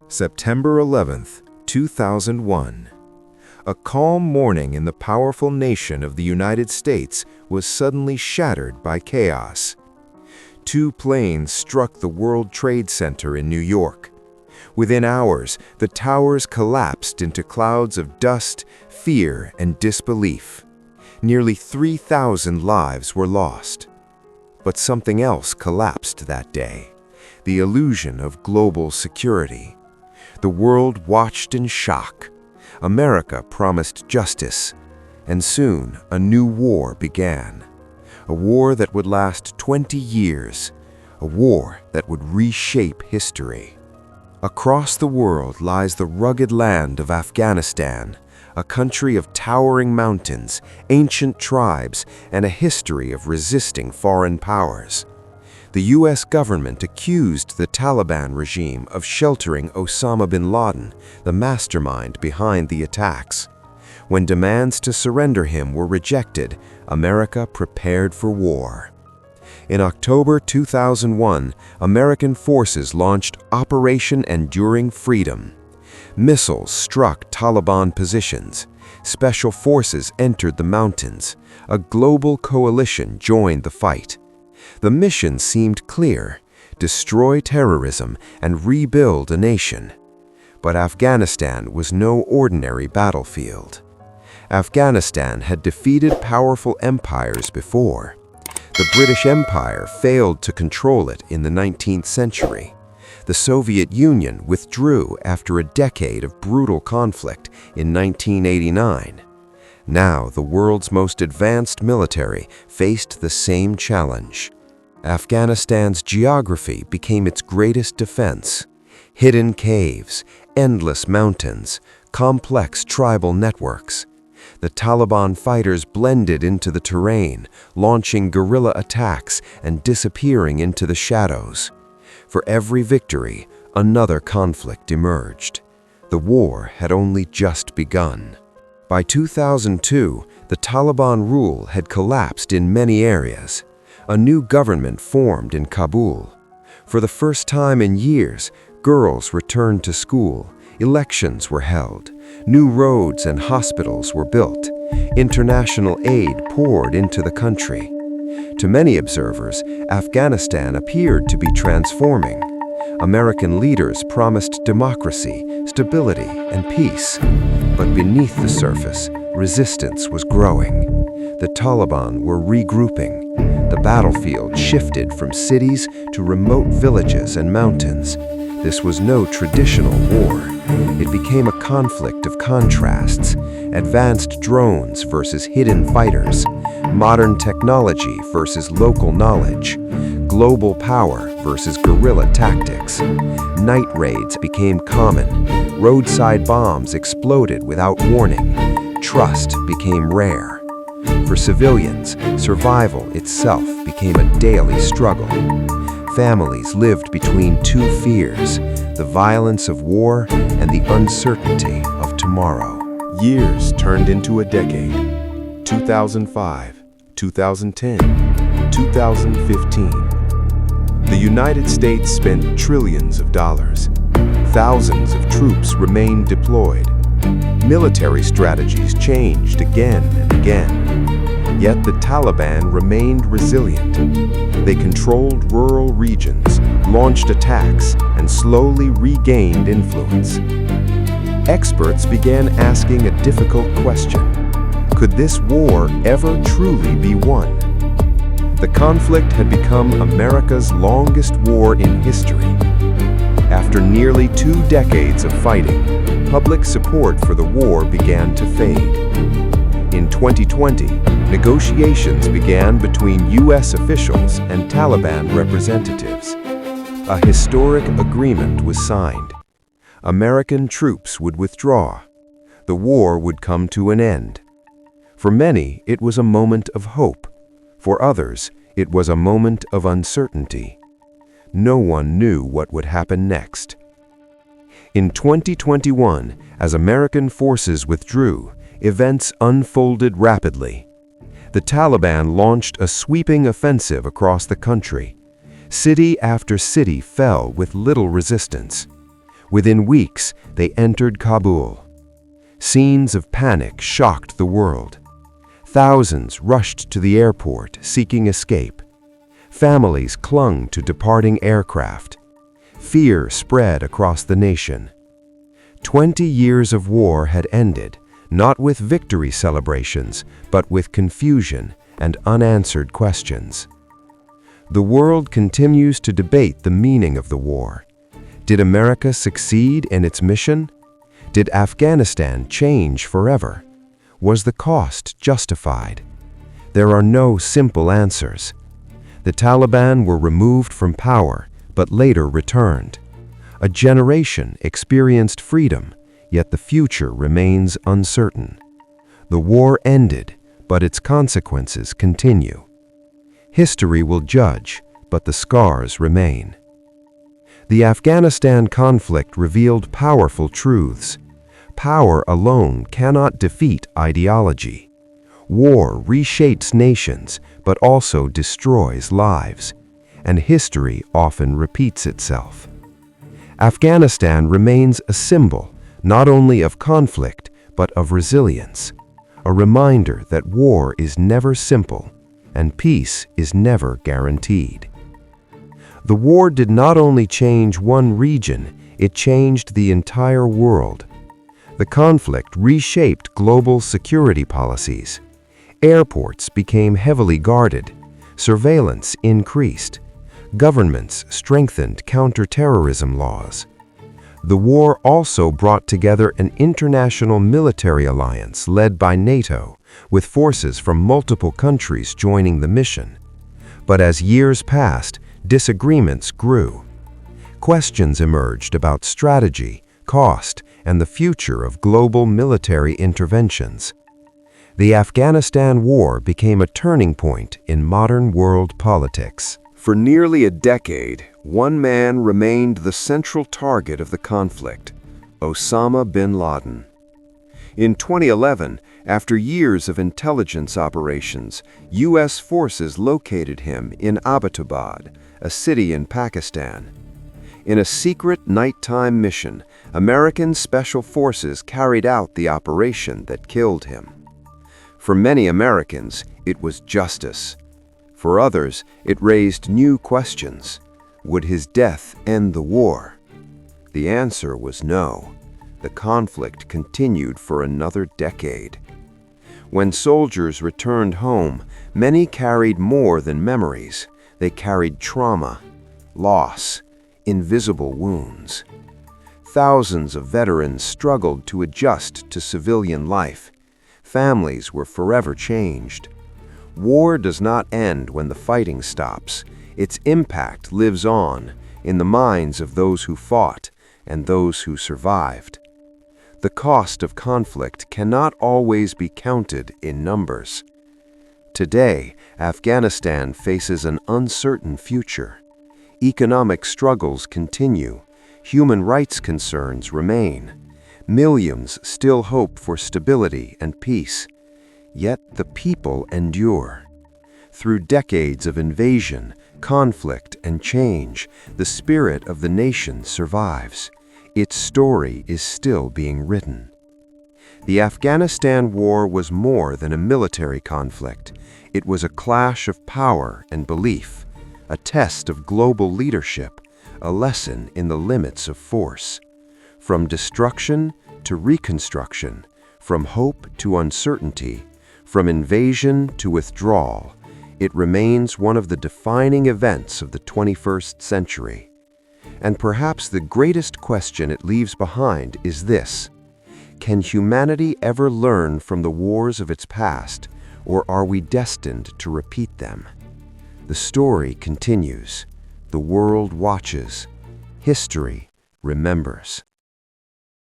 September 11th, 2001. A calm morning in the powerful nation of the United States was suddenly shattered by chaos. Two planes struck the World Trade Center in New York. Within hours, the towers collapsed into clouds of dust, fear, and disbelief. Nearly 3,000 lives were lost. But something else collapsed that day: the illusion of global security. The world watched in shock. America promised justice, and soon a new war began. A war that would last 20 years, a war that would reshape history. Across the world lies the rugged land of Afghanistan, a country of towering mountains, ancient tribes, and a history of resisting foreign powers. The U.S. government accused the Taliban regime of sheltering Osama bin Laden, the mastermind behind the attacks. When demands to surrender him were rejected, America prepared for war. In October 2001, American forces launched Operation Enduring Freedom. Missiles struck Taliban positions. Special forces entered the mountains. A global coalition joined the fight. The mission seemed clear: destroy terrorism and rebuild a nation. But Afghanistan was no ordinary battlefield. Afghanistan had defeated powerful empires before. The British Empire failed to control it in the 19th century. The Soviet Union withdrew after a decade of brutal conflict in 1989. Now, the world's most advanced military faced the same challenge. Afghanistan's geography became its greatest defense. Hidden caves, endless mountains, complex tribal networks. The Taliban fighters blended into the terrain, launching guerrilla attacks and disappearing into the shadows. For every victory, another conflict emerged. The war had only just begun. By 2002, the Taliban rule had collapsed in many areas. A new government formed in Kabul. For the first time in years, girls returned to school. Elections were held. New roads and hospitals were built. International aid poured into the country. To many observers, Afghanistan appeared to be transforming. American leaders promised democracy, stability, and peace. But beneath the surface, resistance was growing. The Taliban were regrouping. The battlefield shifted from cities to remote villages and mountains. This was no traditional war. It became a conflict of contrasts: advanced drones versus hidden fighters, modern technology versus local knowledge, global power versus guerrilla tactics. Night raids became common. Roadside bombs exploded without warning. Trust became rare. For civilians, survival itself became a daily struggle. Families lived between two fears: the violence of war and the uncertainty of tomorrow. Years turned into a decade. 2005, 2010, 2015. The United States spent trillions of dollars. Thousands of troops remained deployed. Military strategies changed again and again. Yet the Taliban remained resilient. They controlled rural regions, launched attacks, and slowly regained influence. Experts began asking a difficult question: could this war ever truly be won? The conflict had become America's longest war in history. After nearly 2 decades of fighting, public support for the war began to fade. In 2020, negotiations began between U.S. officials and Taliban representatives. A historic agreement was signed. American troops would withdraw. The war would come to an end. For many, it was a moment of hope. For others, it was a moment of uncertainty. No one knew what would happen next. In 2021, as American forces withdrew, events unfolded rapidly. The Taliban launched a sweeping offensive across the country. City after city fell with little resistance. Within weeks, they entered Kabul. Scenes of panic shocked the world. Thousands rushed to the airport seeking escape. Families clung to departing aircraft. Fear spread across the nation. 20 years of war had ended, not with victory celebrations, but with confusion and unanswered questions. The world continues to debate the meaning of the war. Did America succeed in its mission? Did Afghanistan change forever? Was the cost justified? There are no simple answers. The Taliban were removed from power, but later returned. A generation experienced freedom, yet the future remains uncertain. The war ended, but its consequences continue. History will judge, but the scars remain. The Afghanistan conflict revealed powerful truths. Power alone cannot defeat ideology. War reshapes nations, but also destroys lives, and history often repeats itself. Afghanistan remains a symbol not only of conflict, but of resilience, a reminder that war is never simple and peace is never guaranteed. The war did not only change one region, it changed the entire world. The conflict reshaped global security policies. Airports became heavily guarded. Surveillance increased. Governments strengthened counterterrorism laws. The war also brought together an international military alliance led by NATO, with forces from multiple countries joining the mission. But as years passed, disagreements grew. Questions emerged about strategy, cost, and the future of global military interventions. The Afghanistan war became a turning point in modern world politics. For nearly a decade, one man remained the central target of the conflict: Osama bin Laden. In 2011, after years of intelligence operations, U.S. forces located him in Abbottabad, a city in Pakistan. In a secret nighttime mission, American Special Forces carried out the operation that killed him. For many Americans, it was justice. For others, it raised new questions. Would his death end the war? The answer was no. The conflict continued for another decade. When soldiers returned home, many carried more than memories. They carried trauma, loss, invisible wounds. Thousands of veterans struggled to adjust to civilian life. Families were forever changed. War does not end when the fighting stops. Its impact lives on in the minds of those who fought and those who survived. The cost of conflict cannot always be counted in numbers. Today, Afghanistan faces an uncertain future. Economic struggles continue. Human rights concerns remain. Millions still hope for stability and peace. Yet the people endure. Through decades of invasion, conflict, and change, the spirit of the nation survives. Its story is still being written. The Afghanistan war was more than a military conflict. It was a clash of power and belief, a test of global leadership, a lesson in the limits of force. From destruction to reconstruction, from hope to uncertainty, from invasion to withdrawal, it remains one of the defining events of the 21st century. And perhaps the greatest question it leaves behind is this: can humanity ever learn from the wars of its past, or are we destined to repeat them? The story continues. The world watches. History remembers.